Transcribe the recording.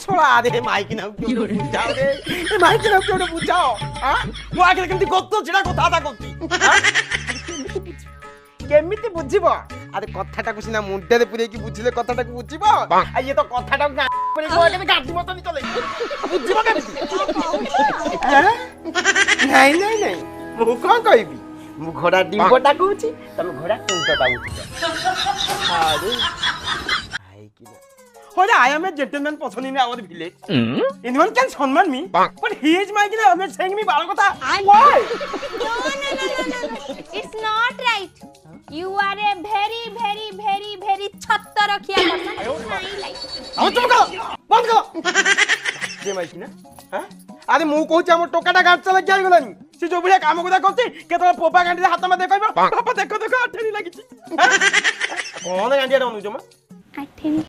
শোনা রে মাইকি নাও কেউ বুঝাও রে এ মাইকি নাও কেউ বুঝাও হ্যাঁ ମୁଁ ଆଗରେ କେମିତି ଗତ ଛିଡ଼ା କଥାବାର୍ତ୍ତା କରୁଛି କେମିତି ବୁଝିବ ଆରେ କଥାଟାକୁ ସିନା ମୁଣ୍ଡରେ ପୁରେଇକି ବୁଝିଲେ କଥାଟାକୁ ବୁଝିବ ଆଉ ଇଏ ତ କଥାଟାକୁ ଗାଡି ମତନି ଚଲେଇ ବୁଝିବ କେମିତି ନାଇଁ ନାଇଁ ନାଇଁ ମୁଁ କଣ କହିବି ମୁଁ ଘୋଡ଼ା ଡିମ୍ବଟା କହୁଛି ତମେ ଘୋଡ଼ା କୁଣ୍ଟଟା ଉଠିଛ ଆରେ Hola, I am a gentleman person in our village. Anyone can summon me, but he is my I'm not saying me balakota. Why? No. It's not right. You are a very chhattar rakhiya person. Nahi like. Aw chum karo. Band karo. Je mai kina? Ha? Are mu kohuchi amar tokaটা গাছ চলে গিয়ে গলানি সে যে বলে কাম কথা করছি কেতলা পোপা গান্ডি হাত মধ্যে কইবো বাবা দেখো আঠেনি লাগিছি কোন গান্ডিটা অনুজমা I think